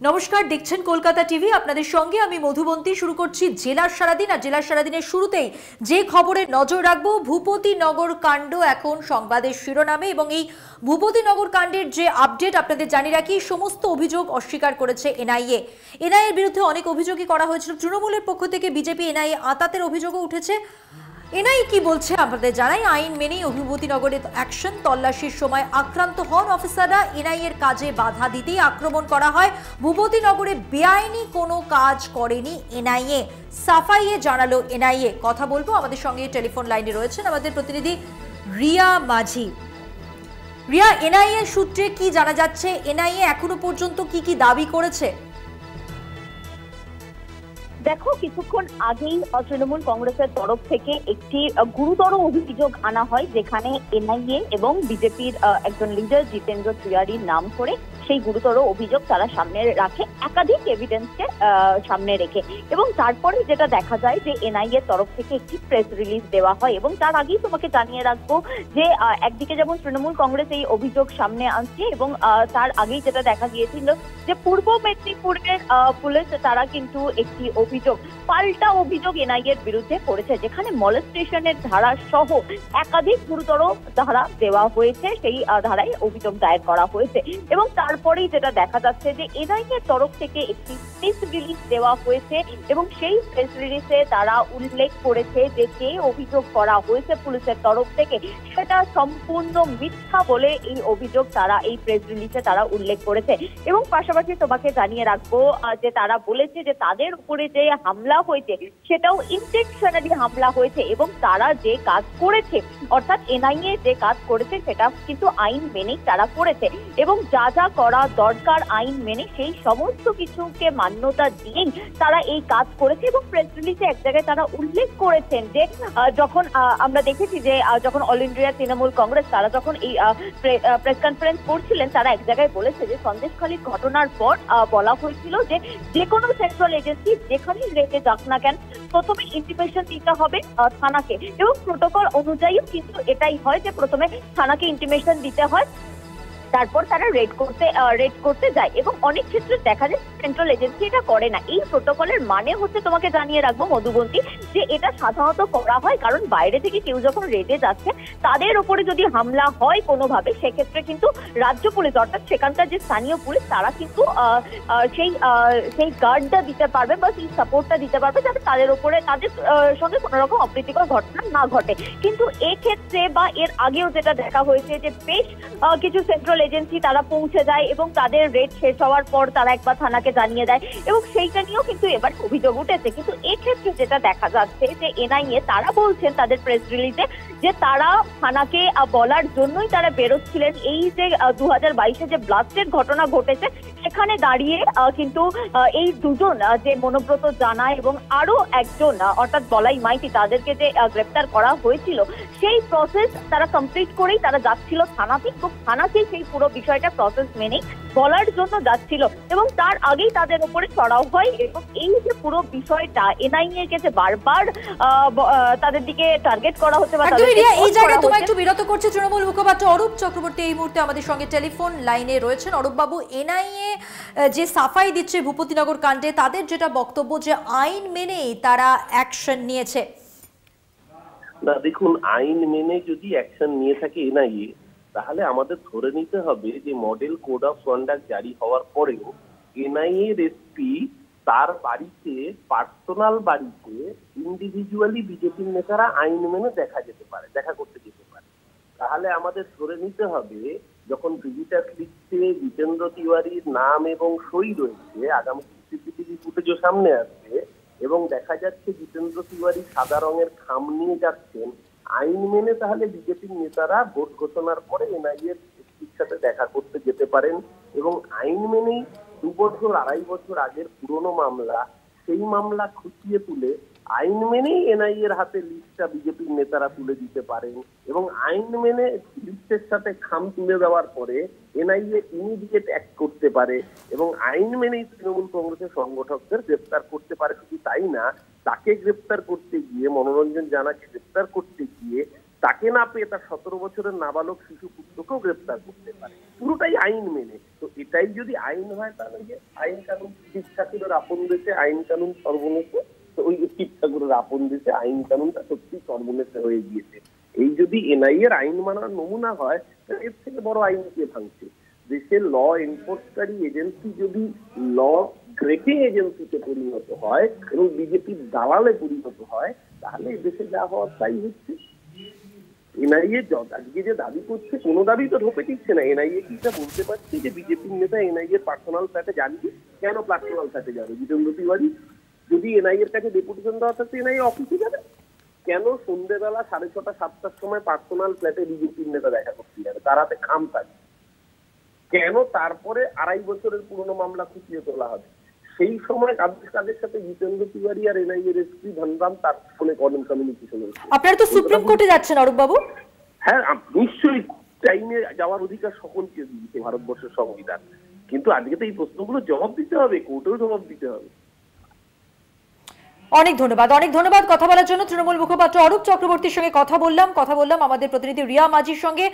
নমস্কার, দেখছেন কলকাতা টিভি। আপনাদের সঙ্গে আমি মধুবন্তী। শুরু করছি জেলার সারাদিন। আর জেলার সারাদিনের শুরুতেই যে খবরে নজর রাখবো, ভূপতিনগর কাণ্ড এখন সংবাদের শিরোনামে। এবং এই ভূপতিনগর কাণ্ডের যে আপডেট আপনাদের জানিয়ে রাখি, সমস্ত অভিযোগ অস্বীকার করেছে এনআইএ। এনআইএর বিরুদ্ধে অনেক অভিযোগই করা হয়েছিল। তৃণমূলের পক্ষ থেকে বিজেপি এনআইএ আতাতের অভিযোগও উঠেছে। এনআইএ কি বলছে আপনাদের জানাই। আইন মেনেই ভূপতিনগরে অ্যাকশন। তল্লাশির সময় আক্রান্ত হন অফিসাররা। এনআইএর কাজে বাধা দিতেই আক্রমণ করা হয়। ভূপতিনগরে বেআইনি কোনো কাজ করেনি এনআইএ, সাফাইয়ে জানালো এনআইএ। কথা বলবো, আমাদের সঙ্গে টেলিফোন লাইনে রয়েছেন আমাদের প্রতিনিধি রিয়া মাঝি। রিয়া, এনআইএ সূত্রে কি জানা যাচ্ছে? এনআইএ এখনো পর্যন্ত কি কি দাবি করেছে? দেখো, কিছুক্ষণ আগেই তৃণমূল কংগ্রেসের তরফ থেকে একটি গুরুতর অভিযোগ আনা হয়, যেখানে এনআইএ এবং বিজেপির একজন লিডার জিতেন্দ্র তিওয়ারির নাম করে সেই গুরুতর অভিযোগ তারা সামনে রাখে, একাধিক এভিডেন্সকে সামনে রেখে। এবং তারপরে যেটা দেখা যায় যে এনআইএ তরফ থেকে একটি প্রেস রিলিজ দেওয়া হয়। এবং তার আগেই তোমাকে জানিয়ে রাখবো যে একদিকে যেমন তৃণমূল কংগ্রেস এই অভিযোগ সামনে আনছে, এবং তার আগেই যেটা দেখা গিয়েছিল যে পূর্ব মেদিনীপুরের পুলিশ তারা কিন্তু একটি পাল্টা অভিযোগ এনআইএর বিরুদ্ধে করেছে, যেখানে মলেস্টেশনের ধারা সহ একাধিক গুরুতর ধারা দেওয়া হয়েছে। সেই ধারায় অভিযোগ দায়ের করা হয়েছে। এবং তারপরেই যেটা দেখা যাচ্ছে যে এনআইএর তরফ থেকে একটি প্রেস রিলিজ দেওয়া হয়েছে, এবং সেই প্রেস রিলিজে তারা উল্লেখ করেছে যে কে অভিযোগ করা হয়েছে পুলিশের তরফ থেকে সেটা সম্পূর্ণ মিথ্যা বলে এই অভিযোগ তারা এই প্রেস রিলিজে তারা উল্লেখ করেছে। এবং পাশাপাশি তোমাকে জানিয়ে রাখবো যে তারা বলেছে যে তাদের উপরে যে হামলা হয়েছে সেটাও ইনটেনশনালি হামলা হয়েছে, এবং তারা যে কাজ করেছে অর্থাৎ এনআইএ যে কাজ করেছে সেটা কিন্তু আইন মেনেই তারা করেছে, এবং যা যা করা দরকার আইন মেনে সেই সমস্ত কিছুকে মান্যতা দিয়েই তারা এই কাজ করেছে। এবং প্রেস রিলিজে এক জায়গায় তারা উল্লেখ করেছেন যে যখন আমরা দেখেছি যে যখন অল ইন্ডিয়া তৃণমূল কংগ্রেস তারা যখন এই প্রেস কনফারেন্স করছিলেন, তারা এক জায়গায় বলেছে যে সন্দেশখালীর ঘটনার পর বলা হয়েছিল যে কোনো সেন্ট্রাল এজেন্সি যেখানে রেটে যাক না কেন প্রথমে ইন্টিমেশন দিতে হবে থানাকে, এবং প্রোটোকল অনুযায়ী কিন্তু এটাই হয় যে প্রথমে থানাকে ইন্টিমেশন দিতে হয়, তারপর তারা রেড করতে যায়। এবং অনেক ক্ষেত্রে দেখা যায় সেন্ট্রাল এজেন্সি এটা করে না। এই প্রোটোকলের মানে হচ্ছে, তোমাকে জানিয়ে রাখবো মধুবন্তী, যে এটা সাধারণত করা হয় কারণ বাইরে থেকে কেউ যখন রেডে যাচ্ছে তাদের উপরে যদি হামলা হয় কোনোভাবে, সেক্ষেত্রে কিন্তু রাজ্য পুলিশ অর্থাৎ সেখানকার যে স্থানীয় পুলিশ তারা কিন্তু সেই গার্ডটা দিতে পারবে বা সেই সাপোর্টটা দিতে পারবে, যাতে তাদের উপরে তাদের সঙ্গে কোনো রকম অপ্রীতিকর ঘটনা না ঘটে। কিন্তু এক্ষেত্রে বা এর আগেও যেটা দেখা হয়েছে যে বেশ কিছু সেন্ট্রাল এজেন্সি তারা পৌঁছে যায় এবং তাদের রেড শেষ হওয়ার পর তারা একবার থানাকে জানিয়ে দেয়, এবং সেইটা নিয়েও কিন্তু এবার অভিযোগ উঠেছে। কিন্তু এক্ষেত্রে যেটা দেখা যাচ্ছে যে এনআইএ তারা বলছেন তাদের প্রেস রিলিজে যে তারা থানাকে বলার জন্যই তারা বেরোচ্ছিলেন। এই যে 2022-এ যে ব্লাস্টের ঘটনা ঘটেছে সেখানে দাঁড়িয়ে কিন্তু এই দুজন যে মনোব্রত জানা এবং আরো একজন অর্থাৎ বলাই মাইতি তাদেরকে যে গ্রেপ্তার করা হয়েছিল, সেই প্রসেস তারা কমপ্লিট করেই তারা যাচ্ছিল থানাতে, এবং থানাতে সেই পুরো বিষয়টা প্রসেস মেনেই বলার জন্য যাচ্ছিল, এবং তার আগেই তাদের উপরে চড়াও হয়। এবং এই যে পুরো বিষয়টা এনআইএ কে যে বারবার তাদের দিকে টার্গেট করা হচ্ছে বা এই জায়গায় তোমায় একটু বিরত করছে তৃণমূল মুখপাত্র অরূপ চক্রবর্তী এই মুহূর্তে আমাদের সঙ্গে টেলিফোন লাইনে রয়েছেন। অরূপ বাবু, এনআইএ যে সাফাই দিচ্ছে ভূপতিনগর কাণ্ডে, তাদের যেটা বক্তব্য যে আইন মেনেই তারা অ্যাকশন নিয়েছে। না, দেখুন, আইন মেনে যদি অ্যাকশন নিয়ে থাকে এনআইএ, তাহলে আমাদের ধরে নিতে হবে যে মডেল কোড অফ কন্ডাক্ট জারি হওয়ার পরেও এনআইএ এসপি তার বাড়িতে, পার্সোনাল বাড়িতে ইন্ডিভিজুয়ালি বিজেপির নেতারা আইন মেনে দেখা করতে যেতে পারে। তাহলে আমাদের ধরে নিতে হবে যখন ভিজিটার লিস্টে জিতেন্দ্র তিওয়ারির নাম এবং সই রয়েছে, আগামী সিসিটিভি ফুটেজও সামনে আসবে এবং দেখা যাচ্ছে জিতেন্দ্র তিওয়ারি সাদা রঙের খাম নিয়ে যাচ্ছেন, আইন মেনে তাহলে বিজেপির নেতারা ভোট ঘোষণার পরে এনআইএর এসপির সাথে দেখা করতে যেতে পারেন। এবং আইন মেনেই 2 বছর 2.5 বছর আগের পুরনো মামলা, সেই মামলা খুঁটিয়ে তুলে আইন মেনেই এনআইএর হাতে লিস্টটা বিজেপির নেতারা তুলে দিতে পারেন, এবং আইন মেনে লিস্টের সাথে খাম তুলে দেওয়ার পরে এনআইএ ইমিডিয়েট অ্যাক্ট করতে পারে, এবং আইন মেনেই তৃণমূল কংগ্রেসের সংগঠকদের গ্রেপ্তার করতে পারে। শুধু তাই না, তাকে গ্রেপ্তার করতে গিয়ে, মনোরঞ্জন জানাকে গ্রেপ্তার করতে গিয়ে তাকে না পেয়ে তার 17 বছরের নাবালক শিশু পুত্রকেও গ্রেপ্তার করতে পারে, পুরোটাই আইন মেনে। তো এটাই যদি আইন হয় তাহলে যে আইন কানুন শিব ঠাকুরের আপন দেশে আইন কানুন সর্বনেশে, তো ওই শিব ঠাকুরের আপন দেশে আইন কানুনটা সত্যি সর্বনেশে হয়ে গিয়েছে। এই যদি এনআইএ এর আইন মানার নমুনা হয় তাহলে এর থেকে বড় আইন কে ভাঙছে? দেশের ল এনফোর্সকারী এজেন্সি যদি ল ব্রেকিং এজেন্সিতে পরিণত হয় এবং বিজেপির দালালে পরিণত হয়, তাহলে দেশে যা হওয়ার তাই হচ্ছে। এনআইএ আজকে যে দাবি করছে, কোনো দাবি তো ঢোপে টিকছে না। এনআইএ কি এটা বলতে পারছে যে বিজেপির নেতা এনআইএ পার্সোনাল ফ্ল্যাটে যাননি? কেন পার্সোনাল ফ্ল্যাটে যাবে জিতেন্দ্র তিওয়ারি? যদি এনআইএ এর কাছে ডেপুটেশন দেওয়া থাকছে এনআইএ অফিসে যাবে কেন? সন্ধ্যেবেলা 6:30 7টার সময় পার্সোনাল ফ্ল্যাটে বিজেপির নেতা দেখা করতে যাবে? তার হাতে খাম থাকে কেন? তারপরে 2.5 বছরের পুরনো মামলা খুঁটিয়ে তোলা হবে। সেই সময় কাদের সাথে জিতেন্দ্র তিওয়ারি আর এনআইএ এর এসপি ধনরাম তার ফোনে কমিউনিকেশন হয়েছে। আপনারা তো সুপ্রিম কোর্টে যাচ্ছেন অরূপ বাবু। হ্যাঁ, নিশ্চয়ই টাইমে যাওয়ার অধিকার সকলকে দিয়েছে ভারতবর্ষের সংবিধান, কিন্তু আজকে তো এই প্রশ্নগুলো জবাব দিতে হবে, কোর্টেও জবাব দিতে হবে। অনেক ধন্যবাদ কথা বলার জন্য তৃণমূল মুখপাত্র অরূপ চক্রবর্তীর সঙ্গে কথা বললাম আমাদের প্রতিনিধি রিয়া মাঝির সঙ্গে।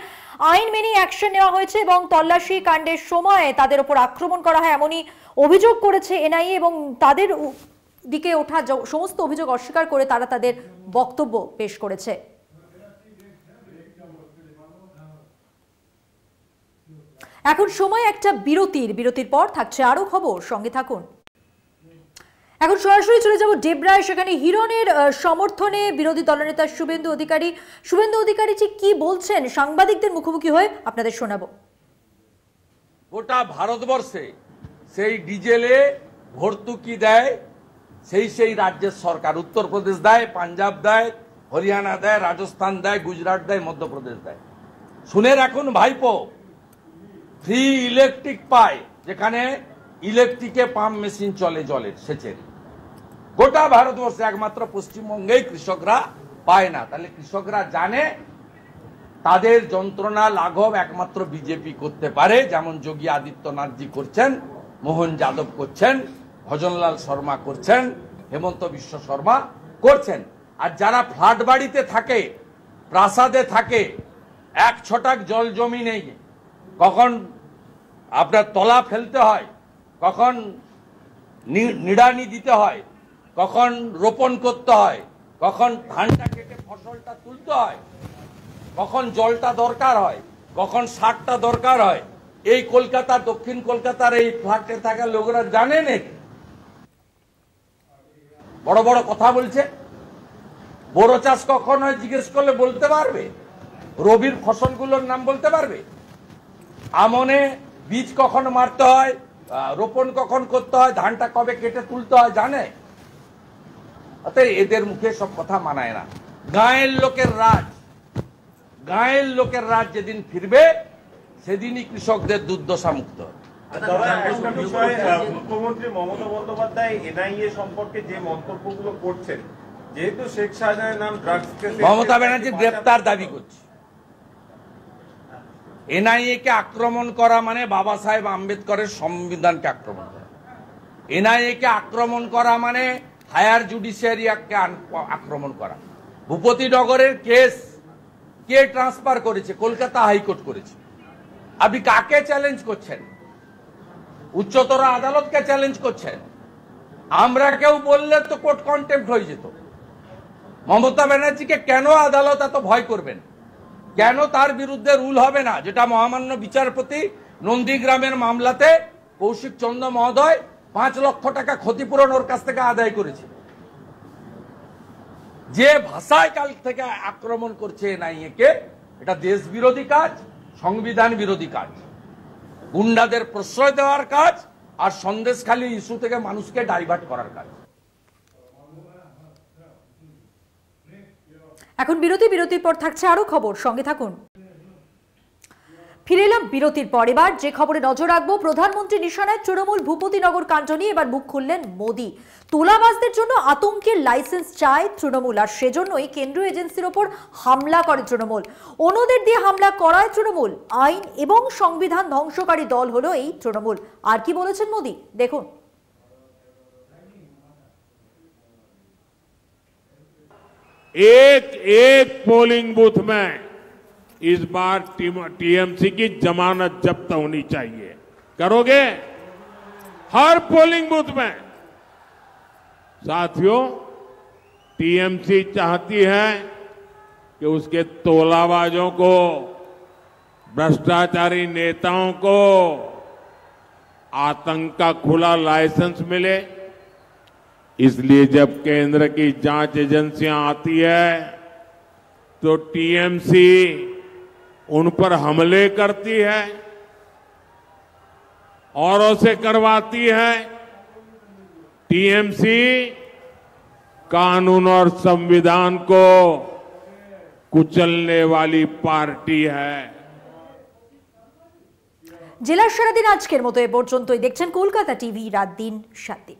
আইন মেনে অ্যাকশন নেওয়া হয়েছে এবং তল্লাশি কাণ্ডের সময় তাদের উপর আক্রমণ করা হয় এমনই অভিযোগ করেছে এনআইএ, এবং তাদের দিকে ওঠা সমস্ত অভিযোগ অস্বীকার করে তারা তাদের বক্তব্য পেশ করেছে। এখন সময় একটা বিরতির পর থাকছে আরো খবর, সঙ্গে থাকুন। এখন সরাসরি চলে যাব ডেবরায়, সেখানে হিরণের সমর্থনে বিরোধী দলনেতা শুভেন্দু অধিকারী ঠিক কি বলছেন সাংবাদিকদের মুখোমুখি হয়ে আপনাদের শোনাবো। গোটা ভারতবর্ষে সেই ডিজেলে ভর্তুকি দেয় সেই রাজ্যের সরকার। উত্তরপ্রদেশ দেয়, পাঞ্জাব দেয়, হরিয়ানা দেয়, রাজস্থান দেয়, গুজরাট দেয়, মধ্যপ্রদেশ দেয়। শুনে রাখুন ভাইপো, ফ্রি ইলেকট্রিক পায় যেখানে ইলেকট্রিকে পাম্প মেশিন চলে জলের সেচের। গোটা ভারতবর্ষে একমাত্র পশ্চিমবঙ্গেই কৃষকরা পায় না। তাহলে কৃষকরা জানে তাদের যন্ত্রণা লাঘব একমাত্র বিজেপি করতে পারে, যেমন যোগী আদিত্যনাথজি করছেন, মোহন যাদব করছেন, ভজনলাল শর্মা করছেন, হেমন্ত বিশ্ব শর্মা করছেন। আর যারা ফ্ল্যাট বাড়িতে থাকে, প্রাসাদে থাকে, 1 ছটাক জল জমি নেই, কখন আপনার তলা ফেলতে হয়, কখন নিড়ানি দিতে হয়, কখন রোপণ করতে হয়, কখন ধানটা কেটে ফসলটা তুলতে হয়, কখন জলটা দরকার হয়, কখন সারটা দরকার হয়, এই কলকাতা, দক্ষিণ কলকাতার এই ফ্ল্যাটে থাকা লোকেরা জানে নাকি? বড় বড় কথা বলছে। বড় চাষ কখন হয় জিজ্ঞেস করলে বলতে পারবে? রবির ফসলগুলোর নাম বলতে পারবে? আমনে বীজ কখন মারতে হয়, রোপণ কখন করতে হয়, ধানটা কবে কেটে তুলতে হয় জানে? অতএব এদের মুখে সব কথা মানায় না। গাঁয়ের লোকের রাজ যেদিন ফিরবে সেদিনই কৃষকদের দুর্দশা মুক্ত হবে। মুখ্যমন্ত্রী মমতা বন্দ্যোপাধ্যায় এনআইএ সম্পর্কে যে মন্তব্যগুলো করছেন, যেহেতু শেখ শাহজাহানের নাম ড্রাগস কেসে মমতা ব্যানার্জি গ্রেপ্তার দাবি করছে। এনআইএ কে আক্রমণ করা মানে বাবা সাহেব আম্বেদকরের সংবিধানকে আক্রমণ করা। এনআইএ কে আক্রমণ করা মানে হায়ার জুডিশিয়ারিকে আক্রমণ করা। ভূপতিনগরের কেস কে ট্রান্সফার করেছে? কলকাতা হাইকোর্ট করেছে। আপনি কাকে চ্যালেঞ্জ করছেন? উচ্চতর আদালতকে চ্যালেঞ্জ করছেন। আমরা কেউ বললে তো কোর্ট কন্টেম্প্ট হয়ে যেত। মমতা ব্যানার্জিকে কেন আদালত এত ভয় করবেন? কেন তার বিরুদ্ধে রুল হবে না? যেটা মহামান্য বিচারপতি নন্দীগ্রামের মামলাতে কৌশিক চন্দ্র মহোদয় 5 লক্ষ টাকা ক্ষতিপূরণ ওর কাছ থেকে আদায় করেছে। যে ভাষায় কাল থেকে আক্রমণ করছে এনআইএ কে, এটা দেশ বিরোধী কাজ, সংবিধান বিরোধী কাজ, গুন্ডাদের প্রশ্রয় দেওয়ার কাজ, আর সন্দেশখালী ইস্যু থেকে মানুষকে ডাইভার্ট করার কাজ। এখন বিরতির পর থাকছে আরো খবর, সঙ্গে থাকুন। ফিরে এলাম বিরতির পর। এবার যে খবরে নজর রাখবো, প্রধানমন্ত্রী নিশানায় তৃণমূল ভূপতিনগর কাণ্ড নিয়ে এবার মুখ খুললেন মোদী। তোলাবাজদের জন্য আতঙ্কের লাইসেন্স চায় তৃণমূল, আর সেজন্যই কেন্দ্রীয় এজেন্সির ওপর হামলা করে তৃণমূল। অন্যদের দিয়ে হামলা করায় তৃণমূল। আইন এবং সংবিধান ধ্বংসকারী দল হলো এই তৃণমূল। আর কি বলেছেন মোদী, দেখুন। एक एक पोलिंग बूथ में इस बार टीएमसी की जमानत जब्त होनी चाहिए। करोगे? हर पोलिंग बूथ में। साथियों, टीएमसी चाहती है कि उसके तोलाबाजों को, भ्रष्टाचारी नेताओं को आतंक का खुला लाइसेंस मिले। इसलिए जब केंद्र की जांच एजेंसियां आती है तो टीएमसी उन पर हमले करती है, औरों से करवाती है। टीएमसी कानून और संविधान को कुचलने वाली पार्टी है। জেলার সারাদিন আজকের মতো এ পর্যন্তই। দেখছেন কলকাতা টিভি, রাত দিন 7 দিন।